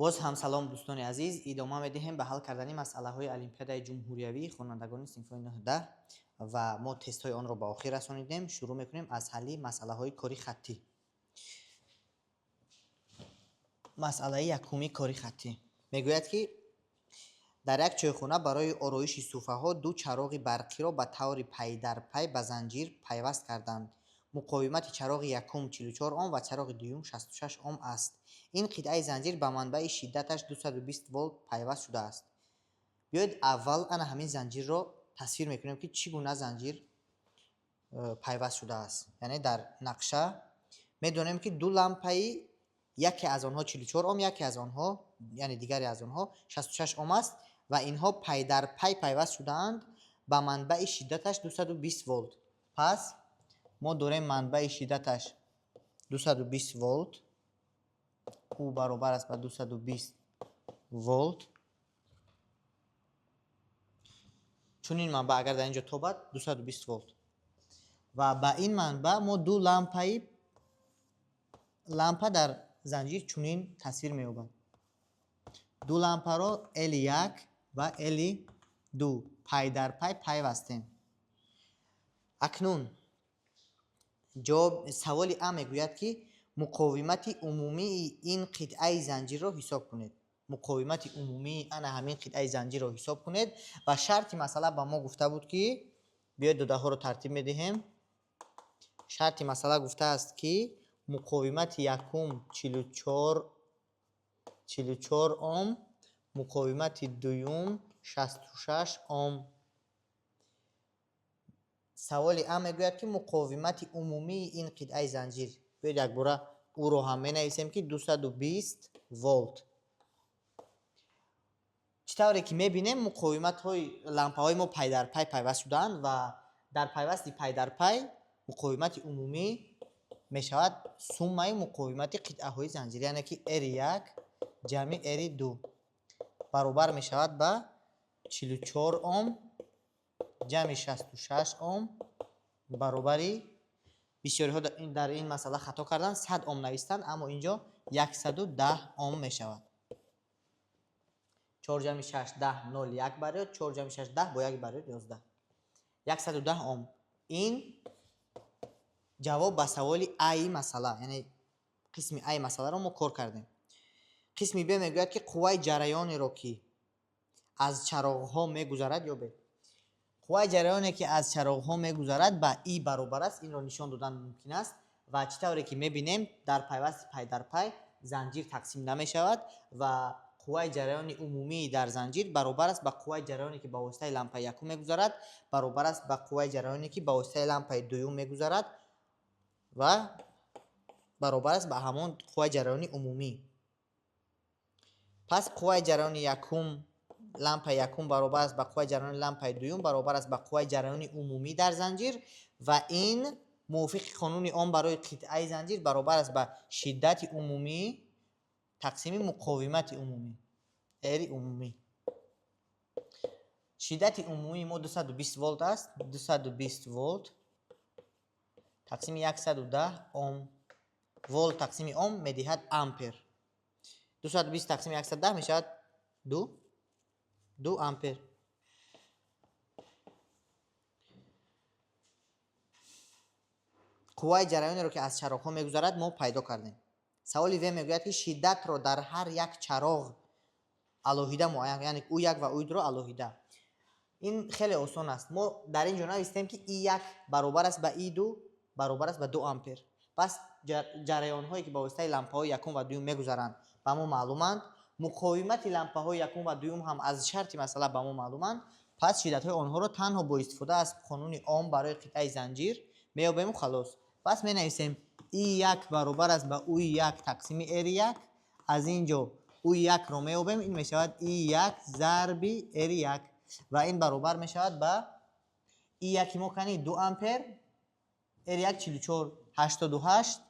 боз ҳам салом дӯстони азиз, идома медиҳем ба ҳал кардани масъалаҳои олимпиадаи ҷумҳуриявии хонандагони синфҳои 9-10 ва мо тестҳои онро ба охир расонидем. Шурӯъ мекунем аз ҳалли масъалаҳои кори хаттӣ. масъалаи якуми кори хаттӣ мегӯяд ки дар як чойхона барои ороиши суфаҳо ду чароғи барқиро ба таври пайдарпай ба занҷир пайваст карданд. муқовимати чароғи якум 44 ом ва чароғи дуюм 66 ом аст. ин қитъаи занҷир ба манбаи шиддаташ 220 волт пайваст шудааст. биёед аввал ана ҳамин занҷирро тасвир мекунем ки чӣ гуна занҷир пайваст шудааст. яъне дар нақша медонем ки ду лампаи яке аз онҳо 44 ом, яке аз онҳо яъне дигаре аз онҳо 66 ом аст ва инҳо пай дар пай пайваст шудаанд ба манбаи шиддаташ 220 волт. пас мо дорем манбаи шиддаташ 220 волт, ӯ баробар аст ба 220 волт. чунин манба агар дар ин ҷо тобад 220 волт ва ба ин манба мо ду лампа дар занҷир чунин тасвир меёбад. ду лампаро L1 ва L2 пай дар пай пайвастем. акнун саволи А мегӯяд ки муқовимати умумии ин қитъаи занҷирро ҳисоб кунед. муқовимати умумии ана ҳамин қитъаи занҷирро ҳисоб кунед ва шарти масъала ба мо гуфта буд ки биёед додаҳоро тартиб медиҳем. шарти масъала гуфтааст ки муқовимати якум 44 ом, муқовимати дуюм 66 ом. саволи А мегӯяд ки муқовимати умумии ин қитъаи занҷир. биёед якбора ӯро ҳам менависем ки 220 волт. чӣ тавре ки мебинем муқовиматҳои лампаҳои мо пай дар пай пайваст шудаанд ва дар пайвасти пай дар пай муқовимати умумӣ мешавад суммаи муқовимати қитъаҳои занҷир, яъне ки R1 ҷамъи R2 баробар мешавад ба 44 ом ҷамъи 66 ом баробари бисёриҳо дар ин масъала хато карданд, 100 ом навистанд, аммо инҷо 110 ом мешавад. 4 ҷамъи 6 10 0 1 барояд, 4 ҷамъи 6 10 бо 1 барояд 11. 110 ом. ин ҷавоб ба саволи А-и масъала, яъне қисми А-и масъаларо мо кор кардем. қисми Б мегӯяд ки қувваи ҷараёнеро ки аз чароғҳо мегузарад ёбед. қувваи ҷараёне ки аз чароғҳо мегузарад ба И баробар аст. инро нишон додан мумкин аст ва чӣ тавре ки мебинем дар пайвасти пай дар пай занҷир тақсим намешавад ва қувваи ҷараёни умумии дар занҷир баробар аст ба қувваи ҷараёне ки ба воситаи лампаи якум мегузарад баробар аст ба қувваи ҷараёне ки ба воситаи лампаи дуюм мегузарад ва баробар аст ба ҳамон қувваи ҷараёни умумӣ. пас қувваи ҷараёни якум лампаи якум баробар аст ба қувваи ҷараёни лампаи дуюм баробар аст ба қувваи ҷараёни умумӣ дар занҷир ва ин мувофиқи қонуни он барои қитъаи занҷир баробар аст ба шиддати умумӣ тақсими муқовимати умумӣ Р умумӣ. шиддати умумии мо 220 волт аст. 220 волт тақсими 110 ом. волт тақсими ом медиҳад ампер. 220 тақсими 110 мешавад 2 ампер. қувваи ҷараёнеро ки аз чароғҳо мегузарад мо пайдо кардем. саволи В мегӯяд ки шиддатро дар ҳар як чароғ алоҳида муайян, яъне U1 ва U2-ро алоҳида. ин хеле осон аст. мо дар ин ҷо навистем ки I1 баробар аст ба I2 баробар аст ба 2 ампер. пас ҷараёнҳое ки ба воситаи лампаҳои якум ва дуюм мегузаранд ба мо маълуманд. муқовимати лампаҳои якум ва дуюм ҳам аз шарти масъала ба мо маълуманд. пас шиддатҳои онҳоро танҳо бо истифода аз қонуни ом барои қитъаи занҷир меёбему халос. пас менависем I1 баробар аст ба U1 тақсими R1. аз ин ҷо U1-ро меёбем, ин мешавад I1 зарби R1 ва ин баробар мешавад ба I1 мо кани 2 ампер, R1 44 88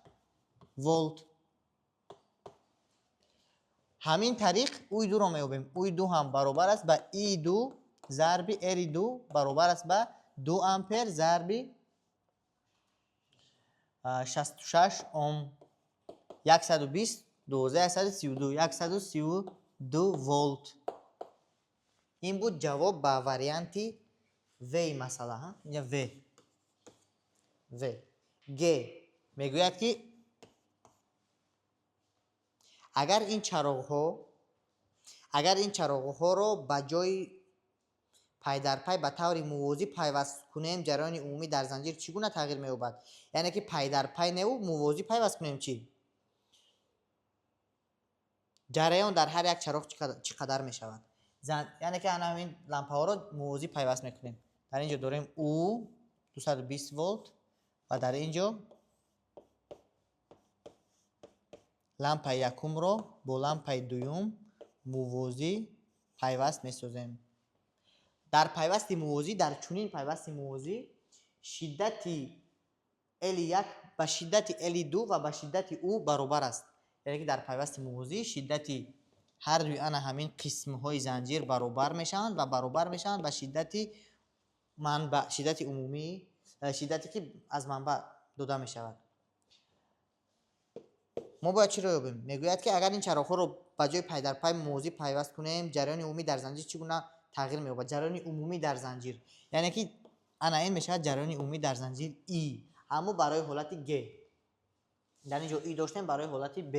волт. ҳамин тариқ U2-ро меёбем. U2 ҳам баробар аст ба I2 зарби R2 баробар аст ба 2 ампер зарби 66 ом. 120 12132 132 ولت. این بود جواب با واریانتی وی مسئله ها یا و گ میگوید که اگر این چراغ ها رو به جای پای در پای به طور موازی پیوست کنیم جریان عمومی در زنجیر چگونه تغییر می‌یابد؟ یعنی که پای در پای نه و موازی پیوست کنیم چی؟ جریان در هر یک چراغ چقدر می‌شود؟ یعنی که همین لامپا ها رو موازی پیوست می‌کنیم. در اینجا داریم او 220 ولت و در اینجا لامپای یکم رو با لامپای دوم موازی پیوست می‌سازیم. در پیوست موازی، در چنین پیوست موازی شدت L1 با شدت L2 و با شدت او برابر است. یعنی که در پیوست موازی شدت هر دوی آن همین قسم های زنجیر برابر میشن و برابر میشن با شدت منبع، شدت عمومی، شدتی که از منبع داده می شود. ما باید چی رو یابیم؟ میگوید که اگر این چراغ ها رو به جای پای در پای موازی پیوست کنیم جریان عمومی در زنجیر چگونه تغییر می‌یابد؟ جریان عمومی در زنجیر یعنی که انا این میشه جریان عمومی در زنجیر ای، اما برای حالت گ در اینجا ای داشتیم، برای حالت ب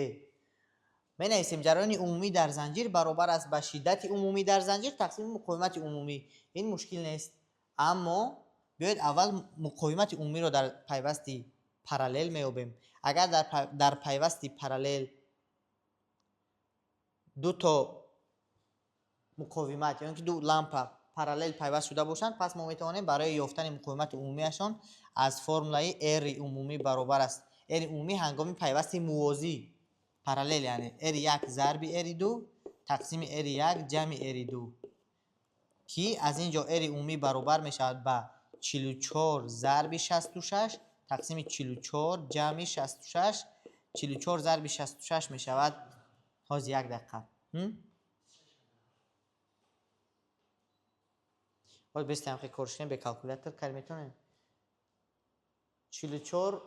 می نویسیم جریان عمومی در زنجیر برابر است با شدت عمومی در زنجیر تقسیم مقاومت عمومی. این مشکل نیست، اما بیاید اول مقاومت عمومی رو در پیوستی پارالل می‌یابیم. اگر در پیوستی پارالل دو تا مقاومت یعنی که دو لامپ پارالل پیوست شده باشند، پس ما میتوانیم برای یافتن مقاومت عمومیشان از فرمولای R عمومی برابر است R عمومی هنگامی پیوست موازی پارالل یعنی R1 ضرب R2 تقسیم R1 جمع R2 که از اینجا R عمومی برابر می شود با 44 ضرب 66 تقسیم 44 جمع 66 44 ضرب 66 می شود حاضر 1 دقیقه. باید بستیم که کارش کنیم به کلکولاتر کار میتونیم. 44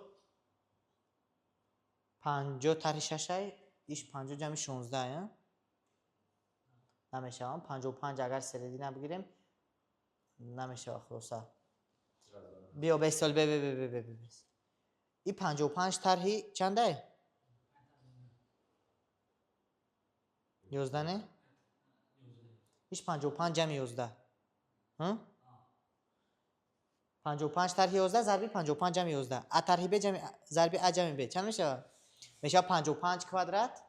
50 طرح 6 ایش 50 جمع 16 نمیشه. 55 اگر سردی نبگیریم نمیشه خلاصه. بیا به سال این 55 طرح چنده؟ 11 نه؟ ایش 55 جمع 11 55 طرح 11 ضرب 55 جمع 11 ا طرح ب جمع ضرب ا جمع ب چند میشه؟ میشه 55 کوادرات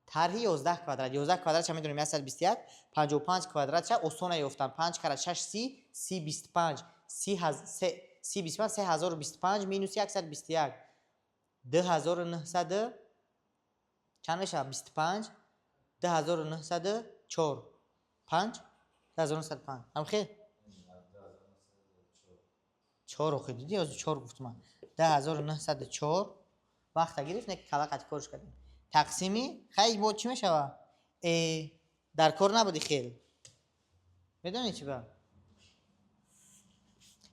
طرح 11 کوادرات. 11 کوادرات چه میدونیم 121 55 کوادرات چه آسونه یافتن 5 کرات 6 30 25 30 25 3025 مینوس 121 2900 چند میشه 25 10904 5 10905 هم خیلی 4 رو خیلی دیدی از 4 گفتم من 10904 وقت گرفت نه کلا قطع کارش کردیم تقسیمی خیلی بود چی میشه در کار نبودی خیلی میدونی چی با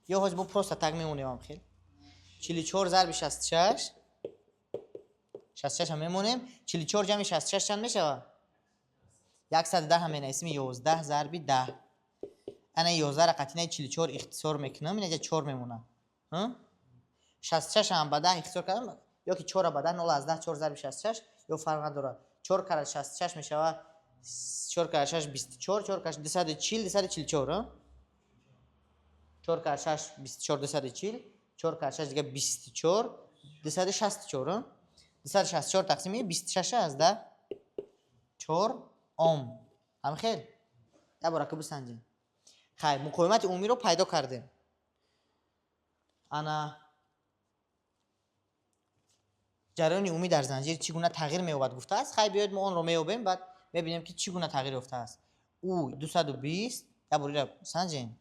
یا حاج با پروستا تگ میمونیم هم خیلی 44 ضرب 66 66 هم میمونیم 44 جمع 66 چند میشه 110 هم نویسیم 11 ضرب 10 انا 11 را قطعه 44 اختصار میکنم اینجا 4 میمونه 66 هم به 10 اختصار کردم یا که 4 به 10 0 از 10 4 ضرب 66 یا فرق نداره 4 کرد 66 میشه 4 کرد 6 24 4 کرد 240 244 4 کرد 6 24 240 4 کرد 6 دیگه 24 264 264 تقسیم 26 از 10 4 اوم هم خیلی یا برای که بسنجیم خیلی مقاومت عمومی رو پیدا کردیم. انا جریان عمومی در زنجیر چگونه تغییر می‌یابد گفته است. خیلی بیاید ما اون رو می‌یابیم بعد ببینیم که چگونه تغییر یافته است. او 220 یا برای سنجیم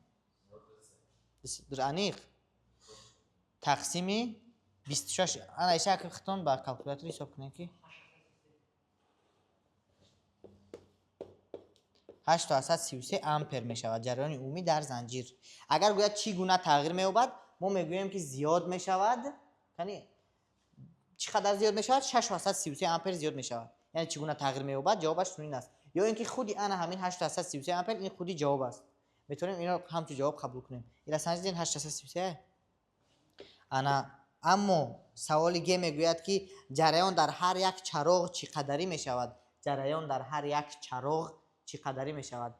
در انیق تقسیم 26 انا ایشه که خطون با کلکولاتر حساب کنیم که 833 امپر می شود جریان عمومی در زنجیر. اگر گوید چگونه تغییر می‌یابد ما میگوییم که زیاد می شود. یعنی چقدر زیاد می شود 633 امپر زیاد می شود یعنی چگونه تغییر می‌یابد؟ جوابش چنین است. یا اینکه خودی انا همین 833 امپر این خودی جواب است. میتونیم اینو همچون جواب قبول کنیم. اینا سنجیدین 833 انا. اما سوال گ میگوید که جریان در هر یک چراغ چقدری میشود؟ جریان در هر یک چراغ چقدری میشود؟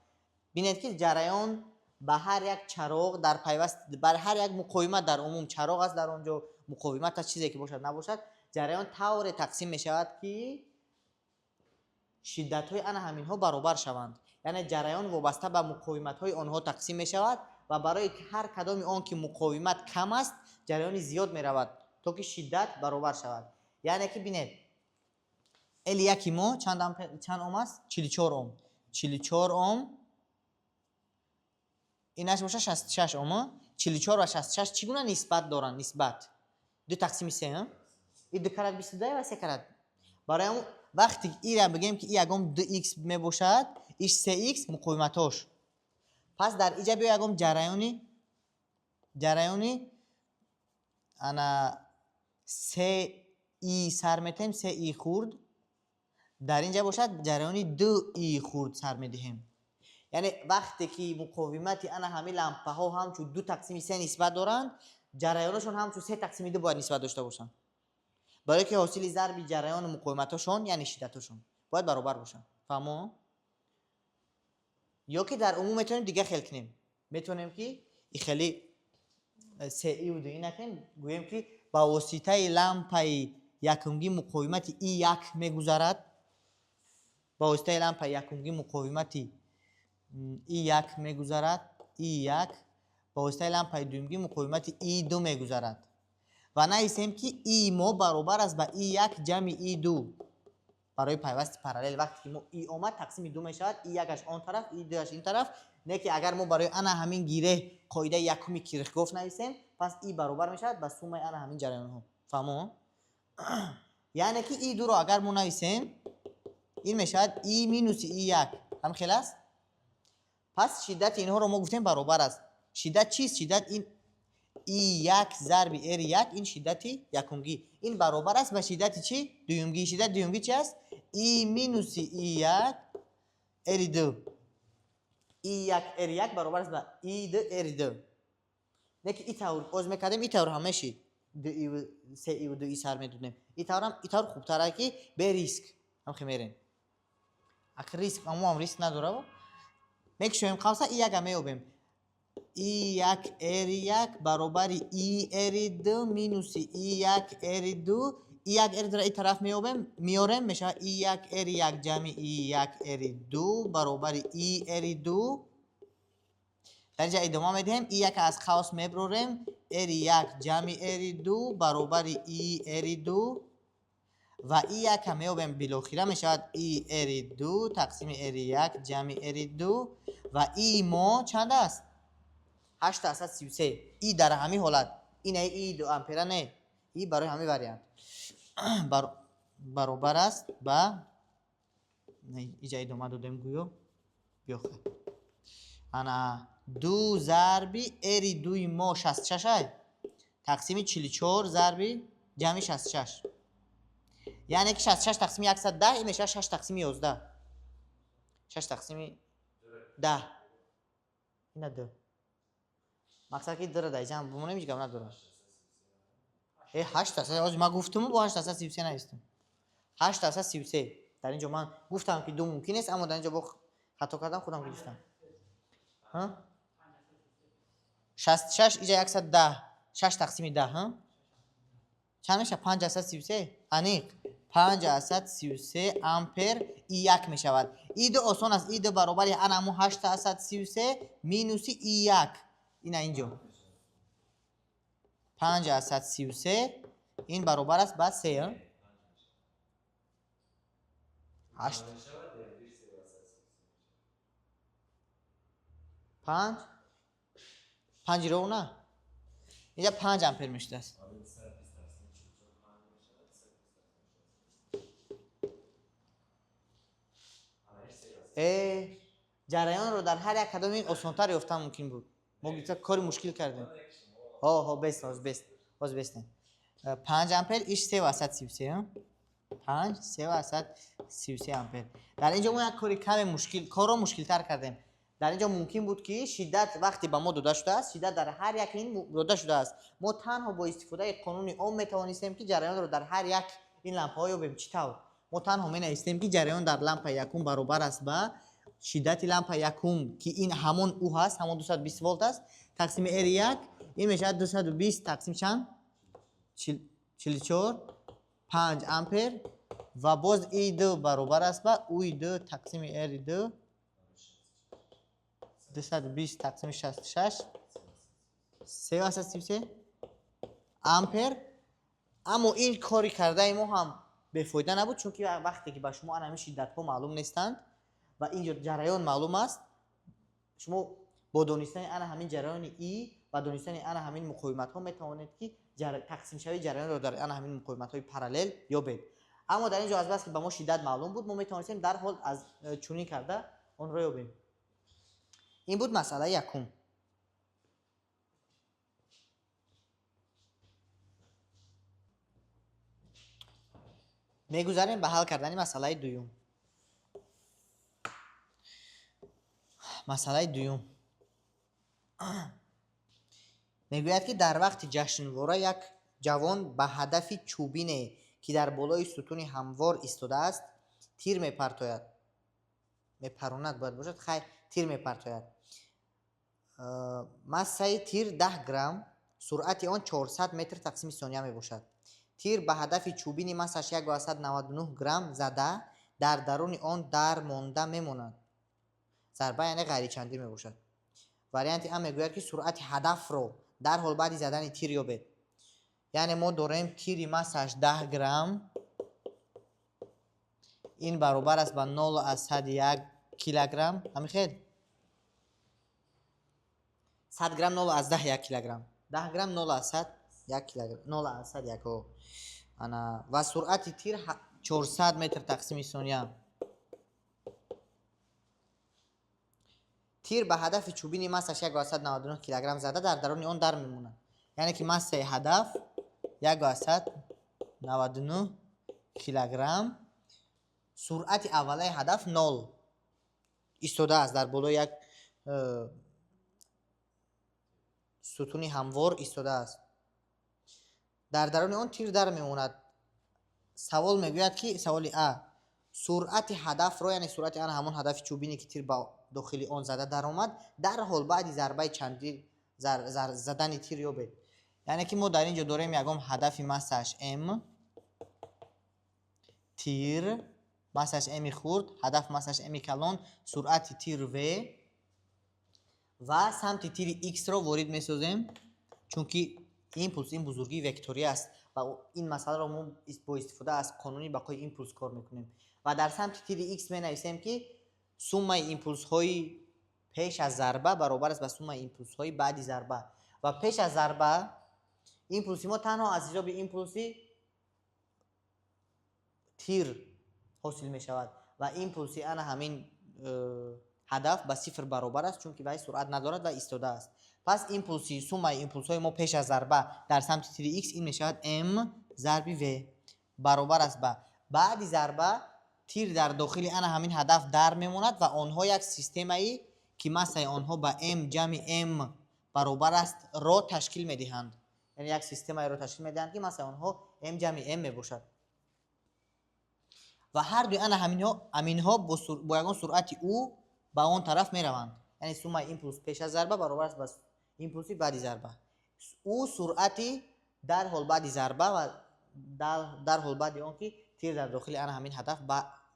ببینید که جریان به هر یک چراغ در پیوست بر هر یک مقاومت، در عموم چراغ است در اونجا، مقاومت از چیزی که باشد نباشد، جریان طور تقسیم می شود که شدت های آن همین ها برابر شوند. یعنی جریان وابسته به مقاومت های آنها تقسیم می شود و برای هر کدام آن که مقاومت کم است جریان زیاد می رود تا که شدت برابر شود. یعنی که ببینید ال یکی ما چند اوم است؟ 44 اوم. 44 اوم اینش باشه 66 اوم. 44 و 66 چگونه نسبت دارن؟ نسبت 2 تقسیم 3 این 2 کرات 22 و 3 کرات. برای اون وقتی ای را بگیم که این یکم 2x می باشد ایش 3x مقاومتاش. پس در اینجا بیا یکم جریانی انا 3e سر میتیم 3e خورد، در اینجا باشد جریانی 2e خورد سر میدهیم. یعنی وقتی که مقاومت انا همه لامپه ها همچون 2 تقسیم 3 نسبت دارند جریانشون همچون 3 تقسیم 2 باید نسبت داشته باشن. برای که حاصل ضرب جریان مقاومتاشون یعنی شدتشون باید برابر باشن. فهمو؟ یا که در عموم میتونیم دیگه خیلی کنیم. میتونیم که این خیلی 3 و 2 نکنیم، گوییم که با واسطه لامپه یکمگی مقاومت E1 میگذرد، با واسطه لامپه یکمگی مقاومت E1 میگذرد، E1 با واسطه لامپه دومگی مقاومت E2 میگذرد و نایسیم که ای ما برابر است با ای یک جمع ای دو. برای پیوست پارالل وقتی که ما ای اومد تقسیم 2 میشود، ای یکش آن طرف ای دوش این طرف. نه که اگر ما برای انا همین گیره قاعده یکمی کیرخگوف نایسیم پس ای برابر میشود با سوم انا همین جریان ها. فهمو؟ یعنی که ای 2 رو اگر ما نایسیم این میشود ای مینوس ای یک. هم خلاص؟ پس شدت اینها رو ما گفتیم برابر است. شدت چیست؟ شدت این ای یک ضرب ار یک این شدت یکمگی این برابر است به شدت چی؟ دویمگی. شدت دویمگی چی است؟ ای مینوس ای یک ار دو. ای یک ار یک برابر است به ای دو ار دو. نه که ای طور باز میکردیم ای طور همه شید 2 ای و 3 ای و 2 ای سر میدونیم. ای طور خوبتره که به ریسک هم خمیرین. اگر ریسک هم ریسک نداره میک شویم خاصا ای یک همه اوبیم ای یک ار یک برابر ای ار دو مینوس ای یک ار دو. ای یک ار دو را این طرف میارم میشه ای یک ار یک جمع ای یک ار دو برابر ای ار دو. در اینجا ادامه میدیم ای یک از خواص میبریم ار یک جمع ار دو برابر ای ار دو و ای یک هم میابیم بالاخره میشود ای ار دو تقسیم ار یک جمع ار دو و ای ما چند است؟ 833. ای در همین حالت این ای 2 امپر نه، ای برای همین وریانت برابر است با اینجا ادامه دادم گویو بیاخه انا 2 ضرب ار 2 ما 66 تقسیم 44 ضرب جمع 66 یعنی که 66 تقسیم 110 این میشه 6 تقسیم 11. 6 تقسیم 10 این 2 مقصد که داره در جمع بمونه میگم نداره. 8 تا از ما گفتم با 8 تا 33 نیستم. 8 تا 33 در اینجا من گفتم که 2 ممکن است اما در اینجا با خطا کردم خودم گفتم. ها 66 اینجا 110 6 تقسیم 10 ها چند میشه 5 تا 33 انیق 5 تا 33 امپر ای یک می شود. ای دو آسان است. ای دو برابر انا 8 تا 33 مینوس ای یک این اینجا 5 تا 33 این برابر است با 3 8 5 رو نه اینجا 5 امپر میشه است. جریان رو در هر یک کدام این آسان‌تر یافتن ممکن بود. ما گفتم کاری مشکل کردیم. ها بس باز بستن 5 امپر ایش 3 و 33 ها 5 333 ампер. Дар инҷо мо як кори каме мушкил корро мушкилтар кардем. Дар инҷо мумкин буд ки шиддат вақте ба мо дода шудааст, шиддат дар ҳар як ин дода шудааст. Мо танҳо бо истифодаи қонуни он метавонистем ки ҷараёнро дар ҳар як ин лампаҳо ёбем. Чӣ тавр? Мо танҳо менавистем ки ҷараён дар лампаи якум баробар аст ба шиддати лампаи якум ки ин ҳамон ӯ ҳаст, ҳамон 220 волт аст. Тақсими R1 ин мешавад 220 тақсим чанд? 44 5 ампер ва боз I2 баробар аст ба UI2 тақсими R2 220 тақсими 66 333 ампер. аммо ин кори кардаи мо ҳам бефоида набуд, чунки вақте ки ба шумо ана ҳамин шиддатҳо маълум нестанд ва инҷо ҷараён маълум аст, шумо бо донистани ана ҳамин ҷараёни И ва донистани ана ҳамин муқовиматҳо метавонед ки тақсимшавии ҷараёнро дар ана ҳамин муқовиматҳои параллел ёбед. Аммо дар инҷо азбаски ба мо шиддат маълум буд, мо метавонистем дарҳол аз чунин карда онро ёбем. ин буд масъалаи якум. мегузарем ба ҳал кардани масъалаи дуюм. масъалаи дуюм мегӯяд ки дар вақти ҷашнвора як ҷавон ба ҳадафи чӯбине ки дар болои сутуни ҳамвор истодааст тир мепартояд. мепаронад бояд бошад. хайр, тир мепартояд. массаи тир 10 грамм, суръати он 400 метр тақсими сония мебошад. тир ба ҳадафи чӯбини массаш 199 грамм зада дар даруни он дар монда мемонад. зарба яъне ғайричандӣ мебошад. варианти А мегӯяд ки суръати ҳадафро дарҳол баъди задани тир ёбед. яъне мо дорем тири массаш 10 грамм, ин баробар аст ба 0,1 килограмм. ҳамихел 100 грамм 0,1 килограмм, 10 грамм 0,1 килограмм, 0,1 ана ва суръати тир 400 метр тақсими сония. тир ба ҳадафи чӯбини массаш 199 килограмм зада дар даруни он дар мемонад. яъне ки массаи ҳадаф 199 килограмм, суръати аввалаи ҳадаф 0 истодааст, дар болои як сутуни ҳамвор истодааст. дар даруни он тир дар мемонад. савол мегӯяд ки саволи А суръати ҳадафро, яъне суръати ана ҳамон ҳадафи чӯбине ки тир ба дохили он зада даромад, дарҳол баъди зарбаи чандӣ задани тир ёбед. яъне ки мо дар инҷо дорем ягон ҳадафи массааш М, тир массааш М хурд, ҳадаф массааш М калон, суръати тир V ва самти тири X-ро ворид месозем, чунки импулс ин бузургии векторӣ аст ва ин масъаларо мо бо истифода аз қонуни бақои импулс кор мекунем. ва дар самти тири X менависем ки суммаи импулсҳои пеш аз зарба баробар аст ба суммаи импулсҳои баъди зарба. ва пеш аз зарба импулси мо танҳо аз ҳисоби импулси тир ҳосил мешавад ва импулси ана ҳамин ҳадаф ба сифр баробар аст, чунки вай суръат надорад ва истодааст. пас импулси суммаи импулсҳои мо пеш аз зарба дар самти тири X ин мешавад М зарби V баробар аст ба баъди зарба тир дар дохили ана ҳамин ҳадаф дар мемонад ва онҳо як системаи ки массаи онҳо ба М ҷамъи М баробар аст ро ташкил медиҳанд. яъне як системаеро ташкил медиҳанд ки массаи онҳо М ҷамъи М мебошад. ва ҳардуи ана аминҳо бо ягон суръати U ба он тараф мераванд. яъне суммаи импулс пеш аз зарба баробар аст ба импулси баъди зарба. U суръати дарҳол баъди зарба ва дарҳол баъди он ки тир дар дохили ана ҳамин ҳадаф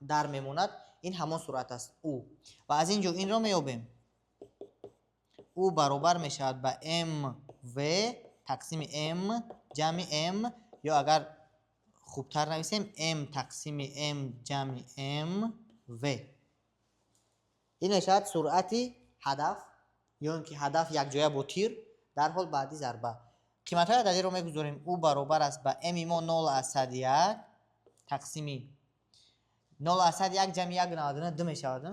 дар мемонад, ин ҳамон суръат аст U. ва аз ин ҷо инро меёбем. U баробар мешавад ба mv тақсими m ҷамъи m, ё агар хубтар нависем m тақсими m ҷамъи mv. ин мешавад суръати ҳадаф, ё ин ки ҳадаф якҷоя бо тир дар ҳол баъди зарба. қиматҳои ададиро мегузорем. U баробар аст ба m мо 0,1 тақсими 0,1 ҷамъи 1,99 мешавад.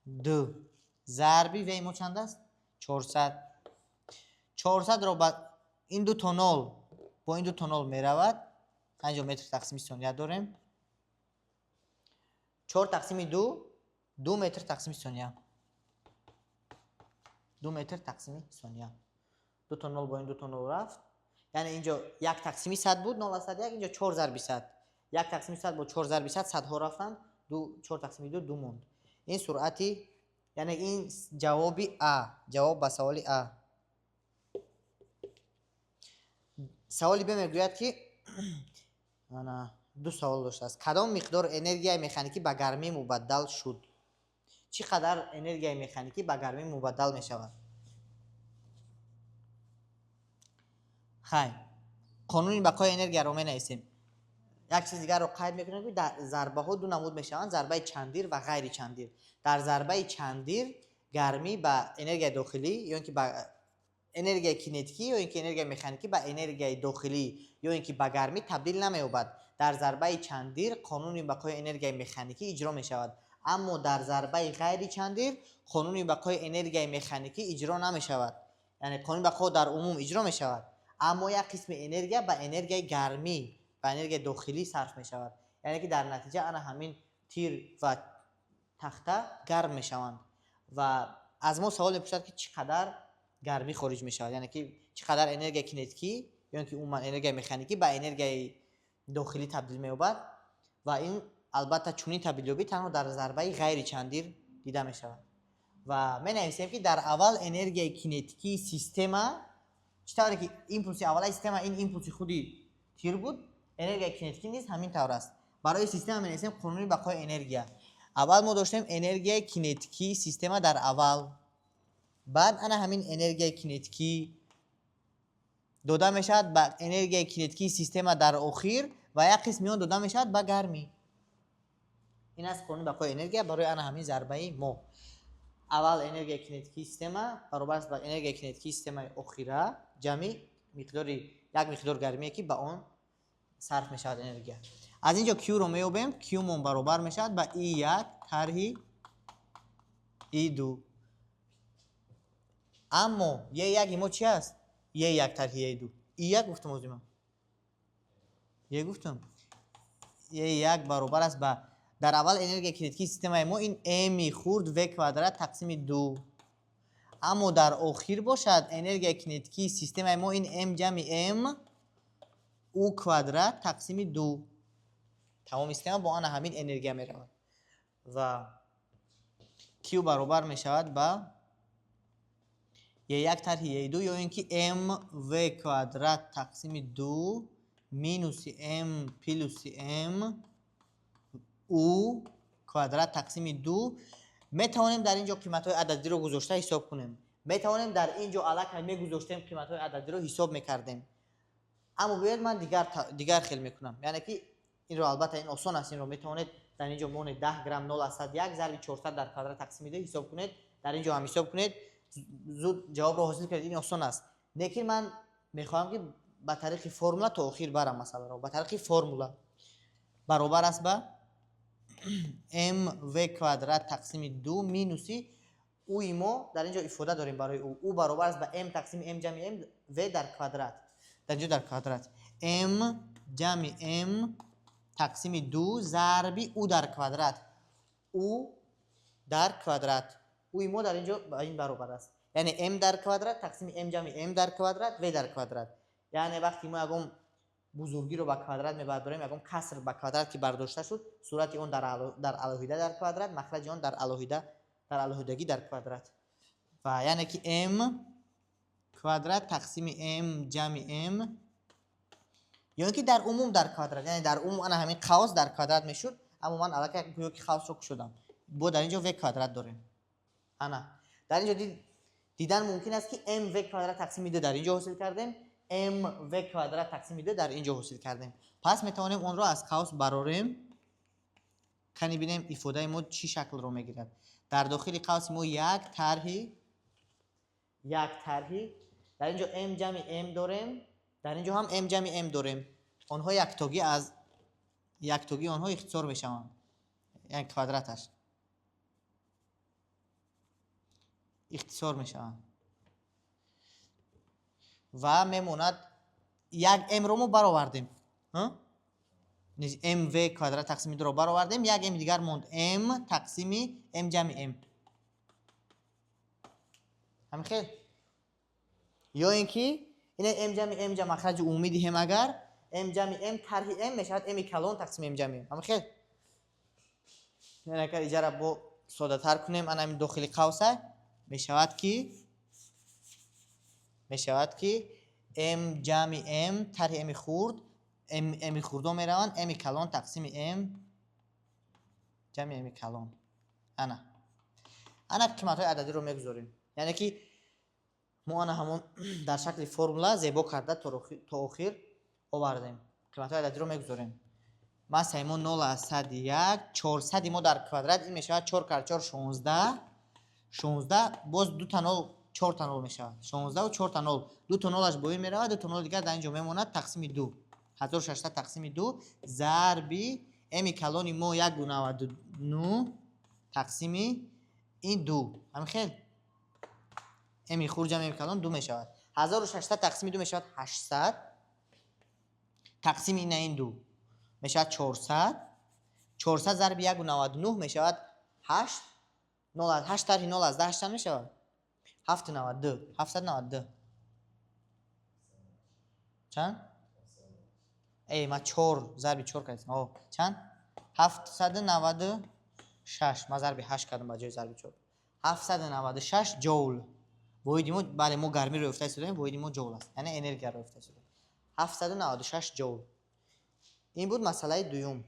2 зарби V мо чанд аст? 400. 400ро ба ин ду то 0 бо ин ду то 0 меравад. اینجا متر تقسیم ثانیه داریم. 4 تقسیم 2 متر تقسیم ثانیه. 2 متر تقسیم ثانیه. 2 تا 0 با این 2 تا 0 رفت. یعنی اینجا 1 تقسیم 100 بود، 0 ضرب 1 اینجا 4 ضرب 100. 1 تقسیم 100 با 4 ضرب 100 100 ها رفتن. 4 تقسیم 2 موند. این سرعتی، یعنی این جوابی ا، جواب به سوالی ا. سوالی به میگوید که انا دو سوال داشته است. کدام مقدار انرژی مکانیکی به گرمی مبدل شد؟ چقدر انرژی مکانیکی به گرمی مبدل می شود؟ خیر، قانون بقای انرژی رو می نویسیم. یک چیز دیگر رو قید میکنیم که در ضربه ها دو نمود می شوند، ضربه چندیر و غیر چندیر. در ضربه چندیر گرمی به انرژی داخلی یا اینکه به انرژی کینتیکی یا اینکه انرژی مکانیکی به انرژی داخلی یا اینکه به گرمی تبدیل نمی‌یابد. در ضربه چندیر قانون بقای انرژی مکانیکی اجرا می شود، اما در ضربه غیر چندیر قانون بقای انرژی مکانیکی اجرا نمی شود. یعنی قانون بقا در عموم اجرا می شود، اما یک قسم انرژی به انرژی گرمی به انرژی داخلی صرف می شود. یعنی که در نتیجه انا همین تیر و تخته گرم می شوند و از ما سوال میپرسد که چقدر گرمی خارج می شود، یعنی که چقدر انرژی کینتیکی یا اینکه اون انرژی مکانیکی به انرژی داخلی تبدیل می یابد و این البته چنین تبدیل یابی تنها در ضربه غیر چندیر دیده می شود. و می نویسیم که در اول انرژی کینتیکی سیستم چطوری که ایمپولس اول سیستم این ایمپولس خودی تیر بود، انرژی کینتیکی نیز همین طور است. برای سیستم می نویسیم قانون بقای انرژی. اول ما داشتیم انرژی کینتیکی سیستم در اول، بعد انا همین انرژی کینتیکی داده می شود به انرژی کینتیکی سیستم در اخیر و یک قسمی اون داده می شود به گرمی. این است قانون بقای انرژی برای انا همین ضربه ما. اول انرژی کینتیکی سیستم برابر است با انرژی کینتیکی سیستم اخیره جمع مقداری یک مقدار گرمی که به اون صرف می شود انرژی. از اینجا Q رو میابیم. Q مون برابر می شود با E1 طرح E2. اما یک ما چی است؟ یک طرح E2. E1 گفتم از من. گفتم یک برابر است با در اول انرژی کینتیکی سیستم ما این m خورد v کوادرات تقسیم 2. اما در اخیر باشد انرژی کینتیکی سیستم ما این m جمع m او کوادرات تقسیم 2. تمام سیستم با آن همین انرژی می رود و Q برابر می شود با یک طرح دو یا اینکه m v کوادرات تقسیم 2 مینوس m پلوس m او کوادرات تقسیم 2. می توانیم در اینجا قیمت های عددی رو گذاشته حساب کنیم. می توانیم در اینجا الک می گذاشتیم قیمت های عددی رو حساب میکردیم، اما باید من دیگر خیلی میکنم. یعنی که این رو البته این آسان است، این رو میتونید در اینجا مون 10 گرم 0.1 ضرب 400 در کوادرات تقسیم 2 حساب کنید، در اینجا هم حساب کنید، زود جواب رو حاصل کنید. این آسان است، لیکن من میخوام که به طریق فرمولا تا اخیر برم مسئله رو. به طریق فرمولا برابر است با m v کوادرات تقسیم 2 مینوسی او ما در اینجا ifade داریم برای او برابر است با m تقسیم m جمع m v در کوادرات. در اینجا در کوادرات m جمع m تقسیم 2 ضربی او در کوادرات. او در کوادرات او ما در اینجا با این برابر است، یعنی m در کوادرات تقسیم m جمع m در کوادرات v در کوادرات. یعنی وقتی ما یکم بزرگی رو به کوادرات میبرداریم، یکم کسر به کوادرات که برداشته شد، صورت اون در علاهیده در کوادرات، مخرج اون در علاهیدگی در کوادرات. و یعنی که m کوادرات تقسیم m جمع m یا اینکه در عموم در کوادرات، یعنی در عموم انا همین قوس در کوادرات میشد، اما من الان گویا که قوس رو کشیدم با در اینجا v کوادرات داریم. انا در اینجا دیدن ممکن است که m v کوادرات تقسیم 2 در اینجا حاصل کردیم، m v کوادرات تقسیم 2 در اینجا حاصل کردیم. پس میتونیم اون رو از قوس براریم، کنی ببینیم ifade ما چی شکل رو میگیرد. در داخل قوس ما یک طرحی در اینجا m جمع m داریم، در اینجا هم m جمع m داریم. آنها یکتاگی آنها اختصار میشوند، یعنی کوادراتش اختصار میشوند و میموند یک m رو ما برآوردیم. mv квадрат тақсими 2 ро баровардем, як m дигар монд, m тақсими m ҷамъи m. ҳамин хел. ё ин ки ина m ҷамъи m ҷа махраҷи умумӣ диҳем, агар m ҷамъи m тарҳи m мешавад m калон тақсими m ҷамъи m. ҳамин хел. яъне ки иҷара бо содатар кунем, ана ин дохили қавса мешавад ки m ҷамъи m тарҳи m хурд, m хурдо мераванд, m калон тақсими m ҷамъи m калон. ана қиматҳои ададиро мегузорем, яъне ки мо ана ҳамон дар шакли формула зебо карда то охир овардем. қиматҳои ададиро мегузорем. масаи мо 0,1 400 мо дар квадрат, ин мешавад 4 × 4 16, боз 2 та 0 4 та 0 мешавад. 16 ва 4 та 0, 2 та 0аш бо ин меравад, 2 та 0 дигар дар инҷо мемонад, тақсими 2, 1600 тақсими 2 зарби m калони мо 1,99 тақсими ин 2. ҳамин хел. m хурд ҷамъи m калон 2 мешавад. 1600 тақсими 2 мешавад 800 тақсими ин 2 мешавад 400. 400 зарби 1,99 мешавад 8. 8 тарҳи 0 аз 10 чанд мешавад? 792. 792. чанд? ма 4 зарби 4 кардем. чанд? 796. ма зарби 8 кардам ба ҷои зарби 4. 796 ҷоул. воҳиди мо, бале, мо гармиро ёфта истодем, воҳиди мо ҷоул аст, яъне энергияро ёфта истодем. 796 ҷоул. ин буд масъалаи дуюм.